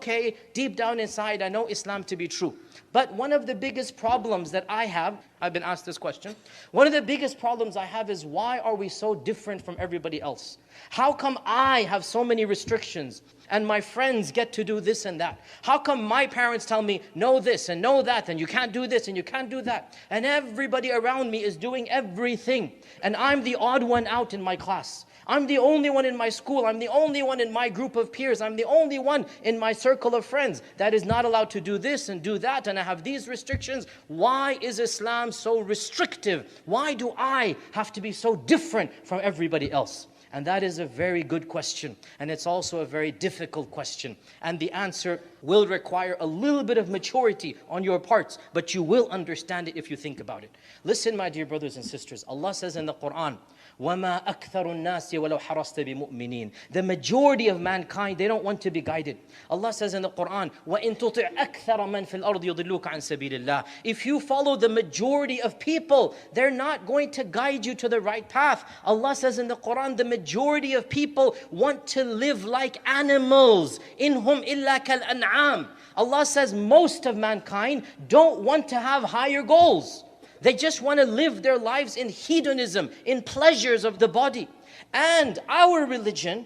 okay, deep down inside, I know Islam to be true. But one of the biggest problems that I have, I've been asked this question, one of the biggest problems I have is, why are we so different from everybody else? How come I have so many restrictions and my friends get to do this and that? How come my parents tell me, know this and know that, and you can't do this and you can't do that? And everybody around me is doing everything. And I'm the odd one out in my class. I'm the only one in my school. I'm the only one in my group of peers. I'm the only one in my circle of friends that is not allowed to do this and do that, and I have these restrictions. Why is Islam so restrictive? Why do I have to be so different from everybody else? And that is a very good question. And it's also a very difficult question. And the answer will require a little bit of maturity on your parts, but you will understand it if you think about it. Listen, my dear brothers and sisters. Allah says in the Quran, وَمَا أَكْثَرُ النَّاسِ وَلَوْ حَرَصْتَ بِمُؤْمِنِينَ. The majority of mankind, they don't want to be guided. Allah says in the Quran, وَإِن تُطِعْ أَكْثَرَ مَنْ فِي الْأَرْضِ يُضِلُّوكَ عَنْ سَبِيلِ اللَّهِ. If you follow the majority of people, they're not going to guide you to the right path. Allah says in the Quran, the majority of people want to live like animals. إِنْهُمْ إِلَّا كَالْأَنْعَامِ. Allah says most of mankind don't want to have higher goals. They just want to live their lives in hedonism, in pleasures of the body. And our religion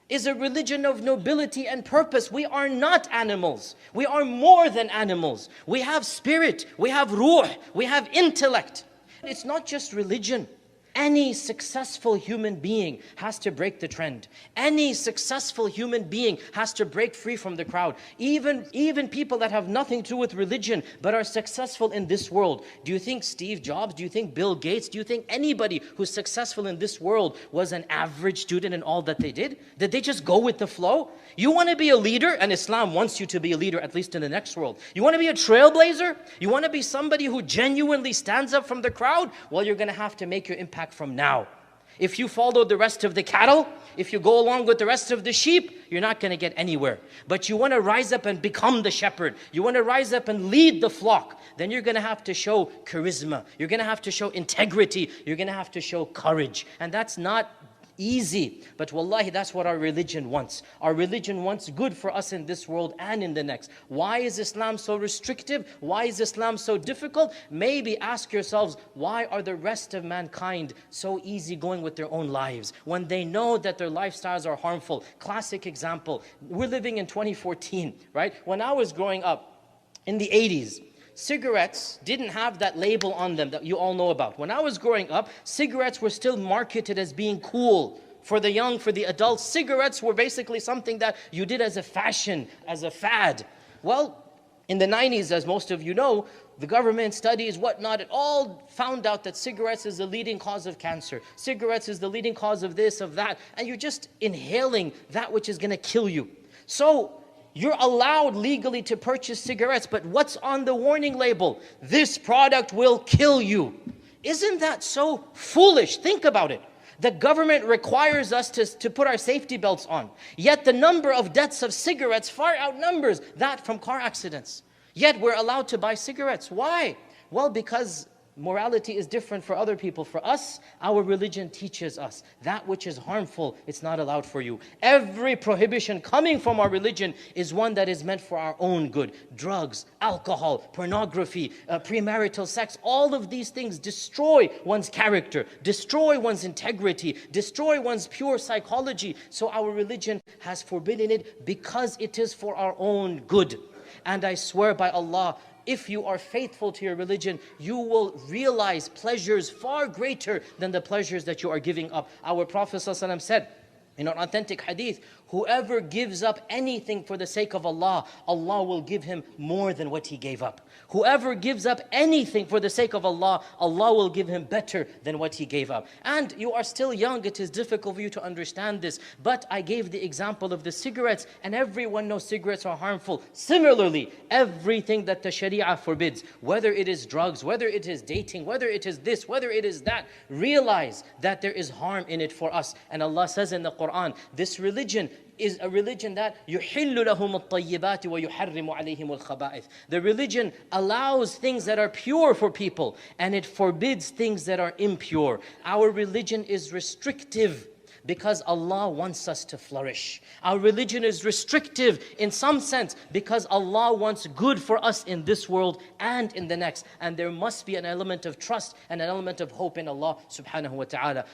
is a religion of nobility and purpose. We are not animals. We are more than animals. We have spirit, we have ruh, we have intellect. It's not just religion. Any successful human being has to break the trend. Any successful human being has to break free from the crowd. Even people that have nothing to do with religion but are successful in this world. Do you think Steve Jobs, do you think Bill Gates, do you think anybody who's successful in this world was an average student in all that they did? Did they just go with the flow? You want to be a leader, and Islam wants you to be a leader, at least in the next world. You want to be a trailblazer? You want to be somebody who genuinely stands up from the crowd? Well, you're going to have to make your impact from now. If you follow the rest of the cattle, if you go along with the rest of the sheep, you're not going to get anywhere. But you want to rise up and become the shepherd. You want to rise up and lead the flock. Then you're going to have to show charisma. You're going to have to show integrity. You're going to have to show courage. And that's not easy. But wallahi, that's what our religion wants. Our religion wants good for us in this world and in the next. Why is Islam so restrictive? Why is Islam so difficult? Maybe ask yourselves, why are the rest of mankind so easygoing with their own lives when they know that their lifestyles are harmful? Classic example, we're living in 2014, right? When I was growing up in the 80s, cigarettes didn't have that label on them that you all know about. When I was growing up, cigarettes were still marketed as being cool. For the young, for the adults, cigarettes were basically something that you did as a fashion, as a fad. Well, in the 90s, as most of you know, the government studies, whatnot, it all found out that cigarettes is the leading cause of cancer. Cigarettes is the leading cause of this, of that, and you're just inhaling that which is going to kill you. So, you're allowed legally to purchase cigarettes, but what's on the warning label? This product will kill you. Isn't that so foolish? Think about it. The government requires us to put our safety belts on. Yet the number of deaths of cigarettes far outnumbers that from car accidents. Yet we're allowed to buy cigarettes. Why? Well, because morality is different for other people. For us, our religion teaches us that which is harmful, it's not allowed for you. Every prohibition coming from our religion is one that is meant for our own good. Drugs, alcohol, pornography, premarital sex, all of these things destroy one's character, destroy one's integrity, destroy one's pure psychology. So our religion has forbidden it because it is for our own good. And I swear by Allah, if you are faithful to your religion, you will realize pleasures far greater than the pleasures that you are giving up. Our Prophet ﷺ said in an authentic hadith, whoever gives up anything for the sake of Allah, Allah will give him more than what he gave up. Whoever gives up anything for the sake of Allah, Allah will give him better than what he gave up. And you are still young, it is difficult for you to understand this. But I gave the example of the cigarettes, and everyone knows cigarettes are harmful. Similarly, everything that the Sharia forbids, whether it is drugs, whether it is dating, whether it is this, whether it is that, realize that there is harm in it for us. And Allah says in the Quran, this religion is a religion that يُحِلُّ لَهُمُ الطَّيِّبَاتِ وَيُحَرِّمُ عَلَيْهِمُ الْخَبَائِثِ. The religion allows things that are pure for people, and it forbids things that are impure. Our religion is restrictive because Allah wants us to flourish. Our religion is restrictive in some sense because Allah wants good for us in this world and in the next. And there must be an element of trust and an element of hope in Allah subhanahu wa ta'ala.